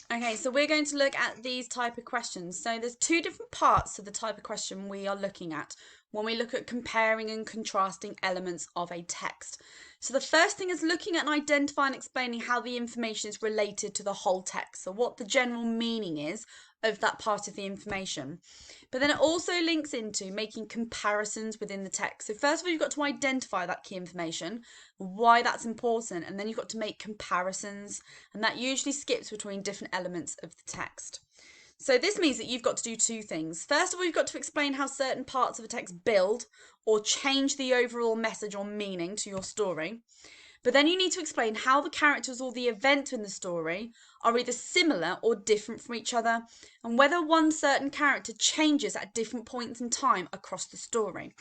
Okay, so we're going to look at these type of questions. So there's two different parts of the type of question we are looking at when we look at comparing and contrasting elements of a text. So the first thing is looking at and identifying and explaining how the information is related to the whole text. So what the general meaning is of that part of the information. But then it also links into making comparisons within the text. So first of all, you've got to identify that key information, why that's important, and then you've got to make comparisons, and that usually skips between different elements of the text. So this means that you've got to do two things. First of all, you've got to explain how certain parts of a text build or change the overall message or meaning to your story. But then you need to explain how the characters or the events in the story are either similar or different from each other, and whether one certain character changes at different points in time across the story.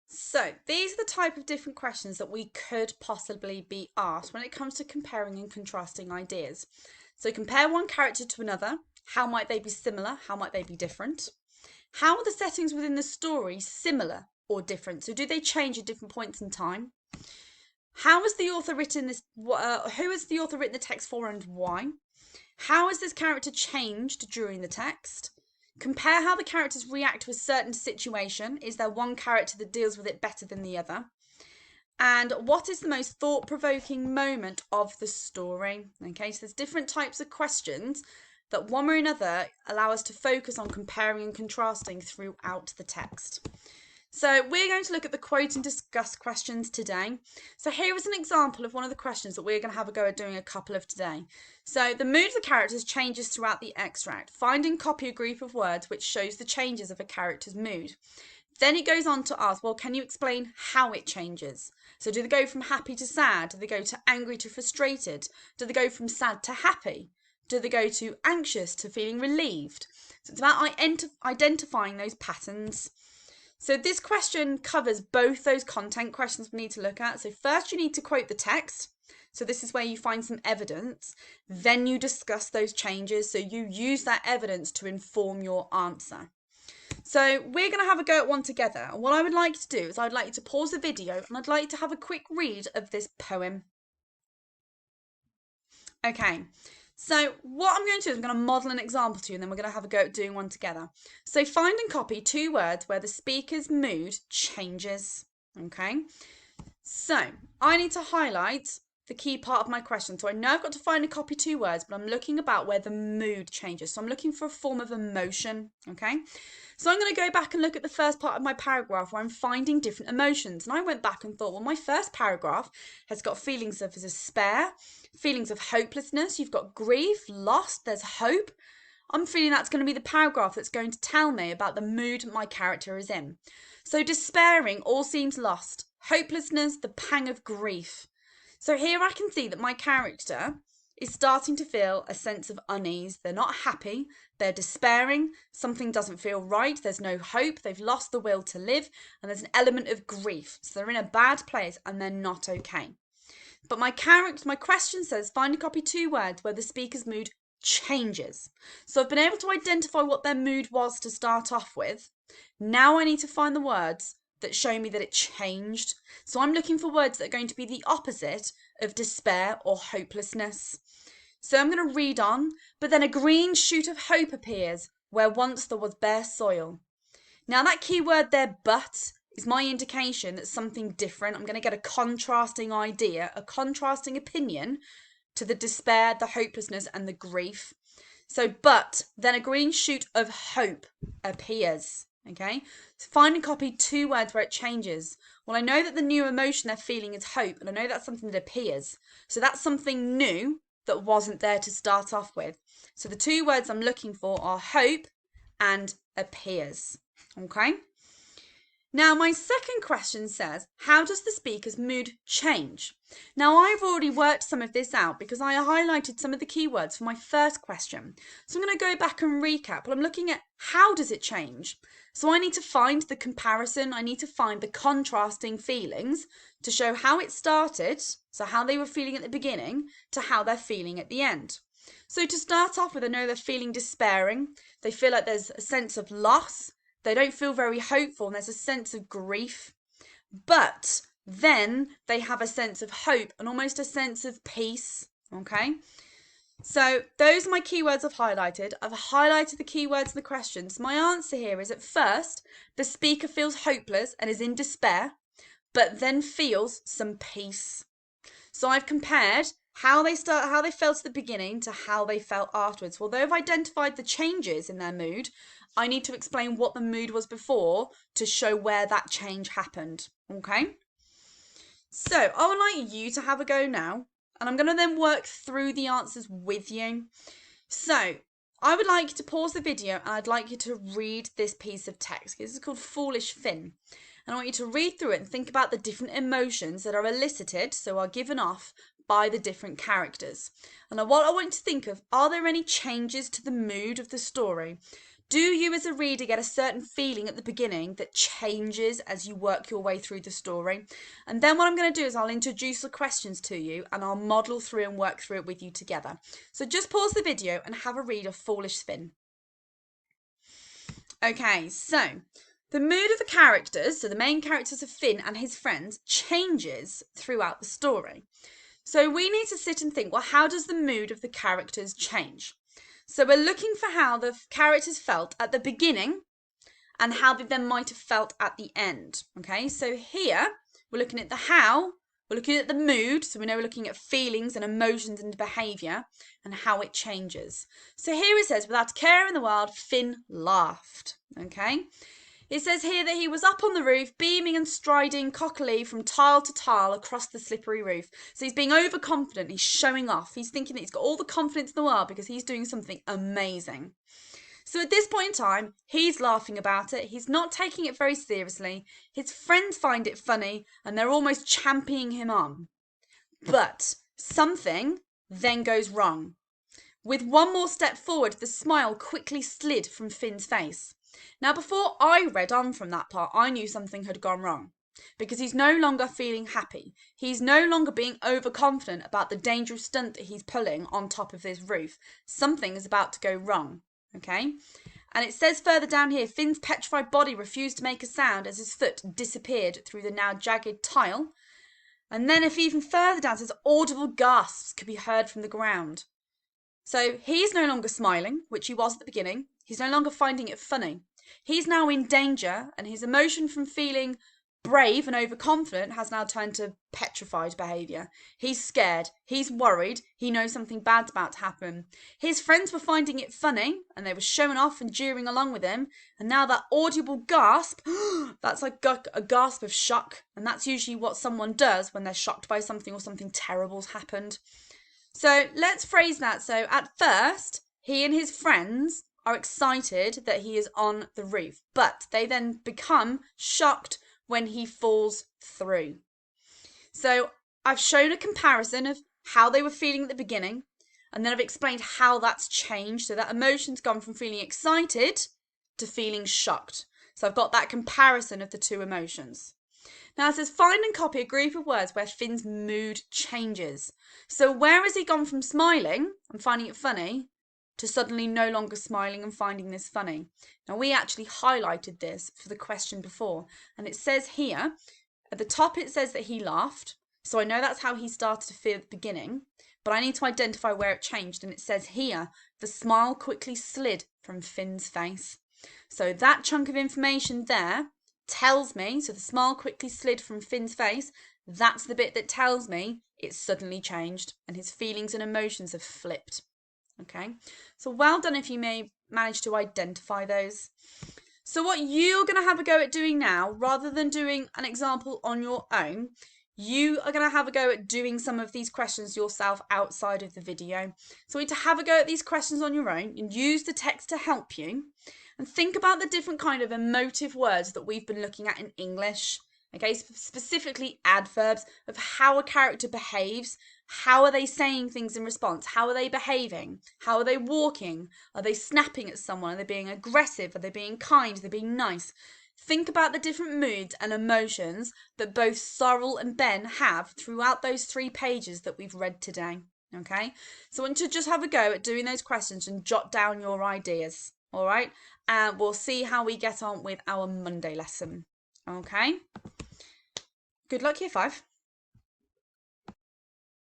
So these are the type of different questions that we could possibly be asked when it comes to comparing and contrasting ideas. So compare one character to another. How might they be similar? How might they be different? How are the settings within the story similar or different? So do they change at different points in time? How has the author written this? Who has the author written the text for and why? How has this character changed during the text? Compare how the characters react to a certain situation. Is there one character that deals with it better than the other? And what is the most thought-provoking moment of the story? Okay, so there's different types of questions that one way or another allow us to focus on comparing and contrasting throughout the text. So we're going to look at the quote and discuss questions today. So here is an example of one of the questions that we're going to have a go at doing a couple of today. So the mood of the characters changes throughout the extract. Find and copy a group of words which shows the changes of a character's mood. Then it goes on to ask, well, can you explain how it changes? So do they go from happy to sad? Do they go to angry to frustrated? Do they go from sad to happy? Do they go to anxious to feeling relieved? So it's about identifying those patterns. So this question covers both those content questions we need to look at. So first you need to quote the text. So this is where you find some evidence. Then you discuss those changes. So you use that evidence to inform your answer. So we're going to have a go at one together. And what I would like to do is I'd like you to pause the video and I'd like you to have a quick read of this poem. Okay. So what I'm going to do is I'm going to model an example to you and then we're going to have a go at doing one together. So find and copy two words where the speaker's mood changes. Okay. So I need to highlight the key part of my question. So I know I've got to find and copy two words, but I'm looking about where the mood changes. So I'm looking for a form of emotion. Okay. So I'm going to go back and look at the first part of my paragraph where I'm finding different emotions. And I went back and thought, well, my first paragraph has got feelings of despair, feelings of hopelessness. You've got grief, loss, there's hope. I'm feeling that's going to be the paragraph that's going to tell me about the mood my character is in. So despairing, all seems lost. Hopelessness, the pang of grief. So here I can see that my character is starting to feel a sense of unease. They're not happy, they're despairing, something doesn't feel right, there's no hope, they've lost the will to live, and there's an element of grief. So they're in a bad place and they're not okay. But my question says find and copy two words where the speaker's mood changes. So I've been able to identify what their mood was to start off with. Now I need to find the words that show me that it changed. So I'm looking for words that are going to be the opposite of despair or hopelessness. So I'm going to read on, but then a green shoot of hope appears where once there was bare soil. Now that key word there, but, is my indication that something different. I'm going to get a contrasting idea, a contrasting opinion to the despair, the hopelessness, and the grief. So, but, then a green shoot of hope appears. Okay, so find and copy two words where it changes. Well, I know that the new emotion they're feeling is hope, and I know that's something that appears. So that's something new that wasn't there to start off with. So the two words I'm looking for are hope and appears. Okay. Now, my second question says, how does the speaker's mood change? Now, I've already worked some of this out because I highlighted some of the keywords for my first question. So I'm going to go back and recap. But I'm looking at how does it change? So I need to find the comparison. I need to find the contrasting feelings to show how it started, so how they were feeling at the beginning, to how they're feeling at the end. So to start off with, I know they're feeling despairing. They feel like there's a sense of loss. They don't feel very hopeful and there's a sense of grief. but then they have a sense of hope and almost a sense of peace. Okay, so those are my keywords I've highlighted. I've highlighted the keywords in the questions. My answer here is, at first, the speaker feels hopeless and is in despair, but then feels some peace. So I've compared how they felt at the beginning to how they felt afterwards. Although I've identified the changes in their mood, I need to explain what the mood was before to show where that change happened. Okay? So I would like you to have a go now, and I'm going to then work through the answers with you. So I would like you to pause the video and I'd like you to read this piece of text. This is called Foolish Finn. And I want you to read through it and think about the different emotions that are elicited, so are given off by the different characters. And what I want you to think of, are there any changes to the mood of the story? Do you as a reader get a certain feeling at the beginning that changes as you work your way through the story? And then what I'm going to do is I'll introduce the questions to you and I'll model through and work through it with you together. So just pause the video and have a read of Foolish Finn. Okay, so the mood of the characters, so the main characters of Finn and his friends, changes throughout the story. So we need to sit and think, well, how does the mood of the characters change? So we're looking for how the characters felt at the beginning and how they then might have felt at the end. Okay, so here we're looking at the how, we're looking at the mood, so we know we're looking at feelings and emotions and behaviour and how it changes. So here it says, without a care in the world, Finn laughed. Okay, it says here that he was up on the roof, beaming and striding cockily from tile to tile across the slippery roof. So he's being overconfident, he's showing off, he's thinking that he's got all the confidence in the world because he's doing something amazing. So at this point in time, he's laughing about it, he's not taking it very seriously, his friends find it funny and they're almost championing him on. But something then goes wrong. With one more step forward, the smile quickly slid from Finn's face. Now, before I read on from that part, I knew something had gone wrong because he's no longer feeling happy. He's no longer being overconfident about the dangerous stunt that he's pulling on top of this roof. Something is about to go wrong, okay? And it says further down here, Finn's petrified body refused to make a sound as his foot disappeared through the now jagged tile. And then if even further down, it says audible gasps could be heard from the ground. So he's no longer smiling, which he was at the beginning. He's no longer finding it funny. He's now in danger, and his emotion from feeling brave and overconfident has now turned to petrified behaviour. He's scared. He's worried. He knows something bad's about to happen. His friends were finding it funny, and they were showing off and jeering along with him. And now that audible gasp, that's like a gasp of shock. And that's usually what someone does when they're shocked by something or something terrible's happened. So let's phrase that. So at first, he and his friends are excited that he is on the roof, but they then become shocked when he falls through. So I've shown a comparison of how they were feeling at the beginning, and then I've explained how that's changed. So that emotion's gone from feeling excited to feeling shocked. So I've got that comparison of the two emotions. Now it says, find and copy a group of words where Finn's mood changes. So where has he gone from smiling and finding it funny to suddenly no longer smiling and finding this funny? Now we actually highlighted this for the question before. And it says here, at the top it says that he laughed. So I know that's how he started to feel at the beginning. But I need to identify where it changed. And it says here, the smile quickly slid from Finn's face. So that chunk of information there tells me, so the smile quickly slid from Finn's face, that's the bit that tells me it's suddenly changed and his feelings and emotions have flipped. Okay, so well done if you may manage to identify those. So what you're going to have a go at doing now, rather than doing an example on your own, you are going to have a go at doing some of these questions yourself outside of the video. So you need to have a go at these questions on your own and use the text to help you. And think about the different kind of emotive words that we've been looking at in English. Okay, specifically adverbs of how a character behaves. How are they saying things in response? How are they behaving? How are they walking? Are they snapping at someone? Are they being aggressive? Are they being kind? Are they being nice? Think about the different moods and emotions that both Sorrel and Ben have throughout those 3 pages that we've read today. Okay, so I want you to just have a go at doing those questions and jot down your ideas. All right, and we'll see how we get on with our Monday lesson. Okay, Good luck, year 5.